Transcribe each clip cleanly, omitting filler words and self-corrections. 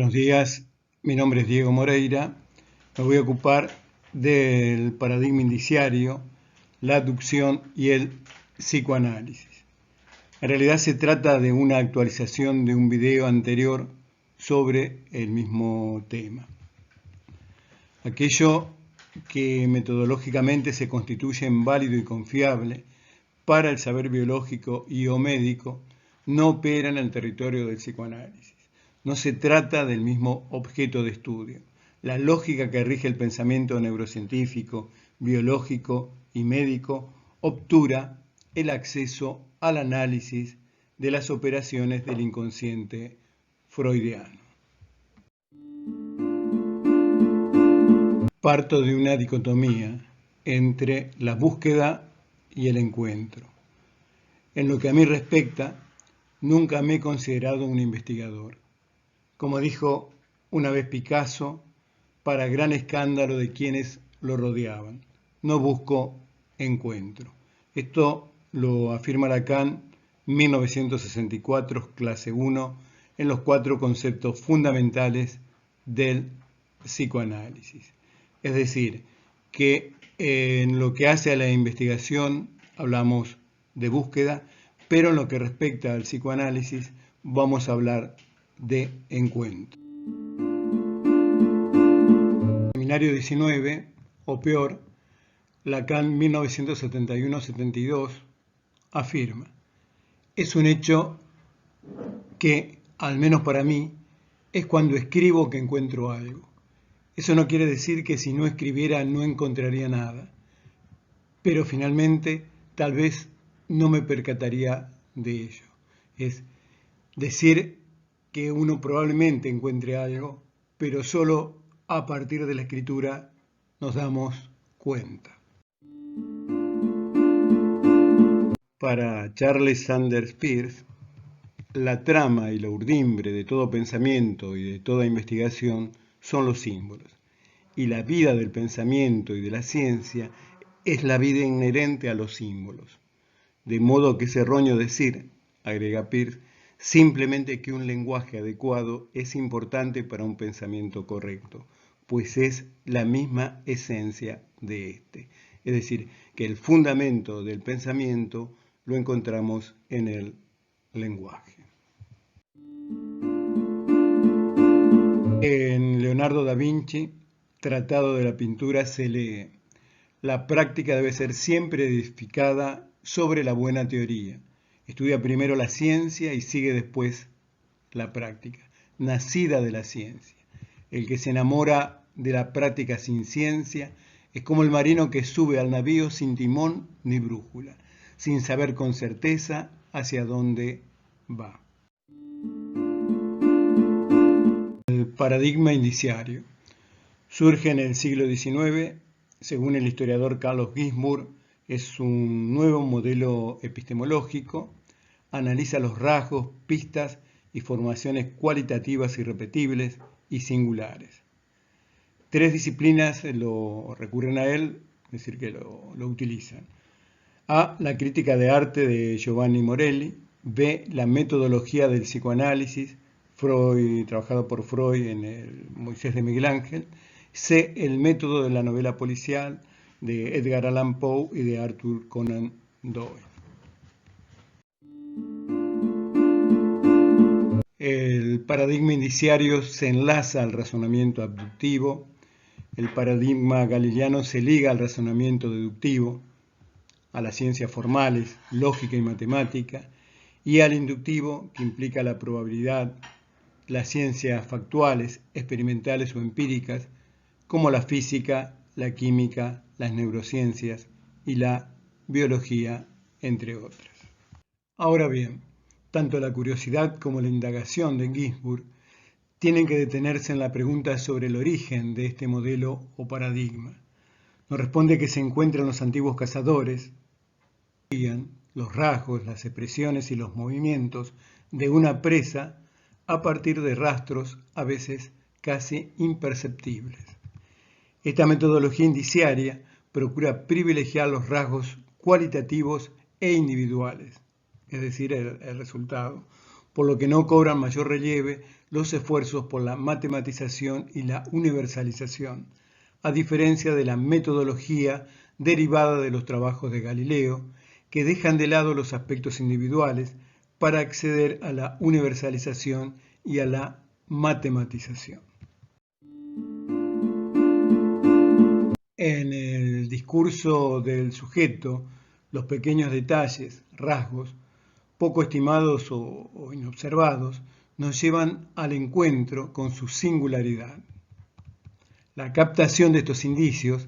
Buenos días, mi nombre es Diego Moreira. Me voy a ocupar del paradigma indiciario, la aducción y el psicoanálisis. En realidad se trata de una actualización de un video anterior sobre el mismo tema. Aquello que metodológicamente se constituye en válido y confiable para el saber biológico y o médico no opera en el territorio del psicoanálisis. No se trata del mismo objeto de estudio. La lógica que rige el pensamiento neurocientífico, biológico y médico obtura el acceso al análisis de las operaciones del inconsciente freudiano. Parto de una dicotomía entre la búsqueda y el encuentro. En lo que a mí respecta, nunca me he considerado un investigador. Como dijo una vez Picasso, para gran escándalo de quienes lo rodeaban, no busco encuentro. Esto lo afirma Lacan, 1964, clase 1, en los 4 conceptos fundamentales del psicoanálisis. Es decir, que en lo que hace a la investigación hablamos de búsqueda, pero en lo que respecta al psicoanálisis vamos a hablar de encuentro. Seminario 19, o peor, Lacan 1971-72 afirma: es un hecho que, al menos para mí, es cuando escribo que encuentro algo. Eso no quiere decir que si no escribiera no encontraría nada, pero finalmente tal vez no me percataría de ello. Es decir, que uno probablemente encuentre algo, pero solo a partir de la escritura nos damos cuenta. Para Charles Sanders Peirce, la trama y la urdimbre de todo pensamiento y de toda investigación son los símbolos, y la vida del pensamiento y de la ciencia es la vida inherente a los símbolos. De modo que es erróneo decir, agrega Peirce, simplemente que un lenguaje adecuado es importante para un pensamiento correcto, pues es la misma esencia de este. Es decir, que el fundamento del pensamiento lo encontramos en el lenguaje. En Leonardo da Vinci, Tratado de la Pintura, se lee: la práctica debe ser siempre edificada sobre la buena teoría. Estudia primero la ciencia y sigue después la práctica, nacida de la ciencia. El que se enamora de la práctica sin ciencia es como el marino que sube al navío sin timón ni brújula, sin saber con certeza hacia dónde va. El paradigma indiciario surge en el siglo XIX, según el historiador Carlos Ginzburg. Es un nuevo modelo epistemológico, analiza los rasgos, pistas y formaciones cualitativas irrepetibles y singulares. 3 disciplinas recurren a él, es decir, que lo utilizan. A, la crítica de arte de Giovanni Morelli. B, la metodología del psicoanálisis, trabajado por Freud en el Moisés de Miguel Ángel. C, el método de la novela policial de Edgar Allan Poe y de Arthur Conan Doyle. El paradigma indiciario se enlaza al razonamiento abductivo, el paradigma galileano se liga al razonamiento deductivo, a las ciencias formales, lógica y matemática, y al inductivo, que implica la probabilidad, las ciencias factuales, experimentales o empíricas, como la física, la química, las neurociencias y la biología, entre otras. Ahora bien, tanto la curiosidad como la indagación de Ginzburg tienen que detenerse en la pregunta sobre el origen de este modelo o paradigma. Nos responde que se encuentran los antiguos cazadores, los rasgos, las expresiones y los movimientos de una presa a partir de rastros a veces casi imperceptibles. Esta metodología indiciaria procura privilegiar los rasgos cualitativos e individuales, es decir, el resultado, por lo que no cobran mayor relieve los esfuerzos por la matematización y la universalización, a diferencia de la metodología derivada de los trabajos de Galileo, que dejan de lado los aspectos individuales para acceder a la universalización y a la matematización. En el discurso del sujeto, los pequeños detalles, rasgos, poco estimados o inobservados, nos llevan al encuentro con su singularidad. La captación de estos indicios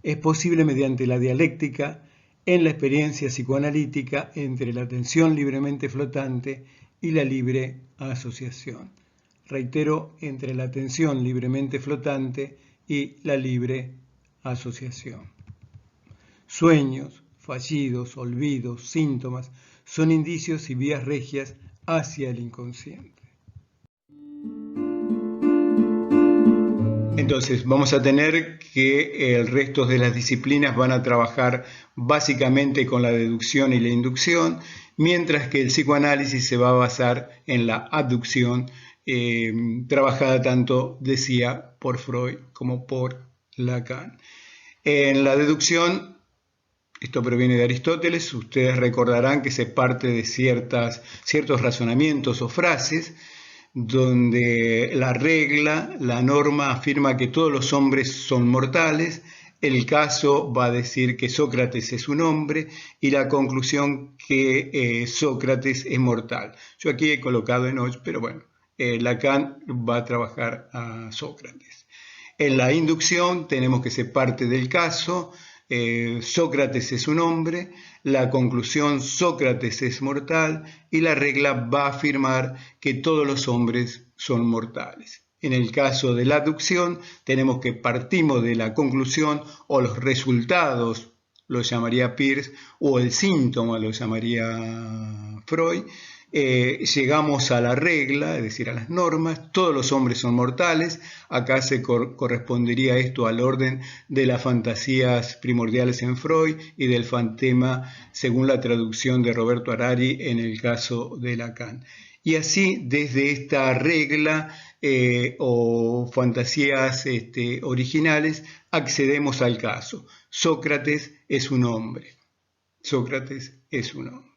es posible mediante la dialéctica en la experiencia psicoanalítica entre la atención libremente flotante y la libre asociación. Reitero, entre la atención libremente flotante y la libre asociación. Sueños, fallidos, olvidos, síntomas son indicios y vías regias hacia el inconsciente. Entonces, vamos a tener que el resto de las disciplinas van a trabajar básicamente con la deducción y la inducción, mientras que el psicoanálisis se va a basar en la abducción, trabajada tanto, decía, por Freud como por Lacan. En la deducción, esto proviene de Aristóteles, ustedes recordarán que se parte de ciertos razonamientos o frases, donde la regla, la norma, afirma que todos los hombres son mortales, el caso va a decir que Sócrates es un hombre y la conclusión que Sócrates es mortal. Yo aquí he colocado Enoch, pero bueno, Lacan va a trabajar a Sócrates. En la inducción tenemos que se parte del caso, Sócrates es un hombre, la conclusión Sócrates es mortal y la regla va a afirmar que todos los hombres son mortales. En el caso de la aducción tenemos que partimos de la conclusión o los resultados, lo llamaría Peirce, o el síntoma, lo llamaría Freud. Llegamos a la regla, es decir, a las normas, todos los hombres son mortales, acá se correspondería esto al orden de las fantasías primordiales en Freud y del fantema según la traducción de Roberto Harari en el caso de Lacan. Y así, desde esta regla o fantasías originales, accedemos al caso. Sócrates es un hombre. Sócrates es un hombre.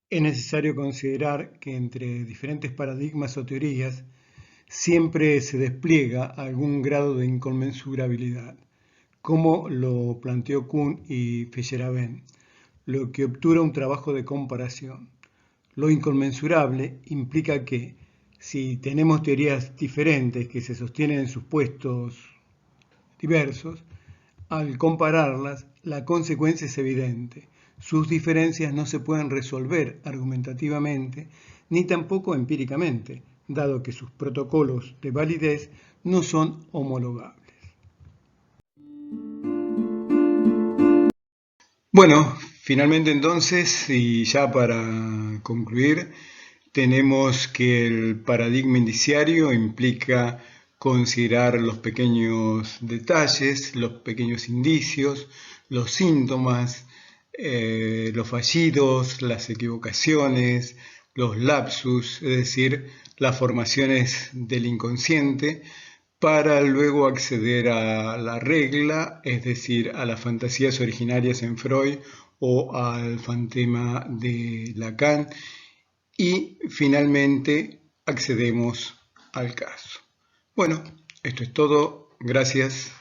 Es necesario considerar que entre diferentes paradigmas o teorías siempre se despliega algún grado de inconmensurabilidad, como lo planteó Kuhn y Feyerabend, lo que obtura un trabajo de comparación. Lo inconmensurable implica que, si tenemos teorías diferentes que se sostienen en supuestos diversos, al compararlas, la consecuencia es evidente. Sus diferencias no se pueden resolver argumentativamente ni tampoco empíricamente, dado que sus protocolos de validez no son homologables. Bueno, finalmente entonces, y ya para concluir, tenemos que el paradigma indiciario implica considerar los pequeños detalles, los pequeños indicios, los síntomas, los fallidos, las equivocaciones, los lapsus, es decir, las formaciones del inconsciente, para luego acceder a la regla, es decir, a las fantasías originarias en Freud o al fantema de Lacan, y finalmente accedemos al caso. Bueno, esto es todo. Gracias.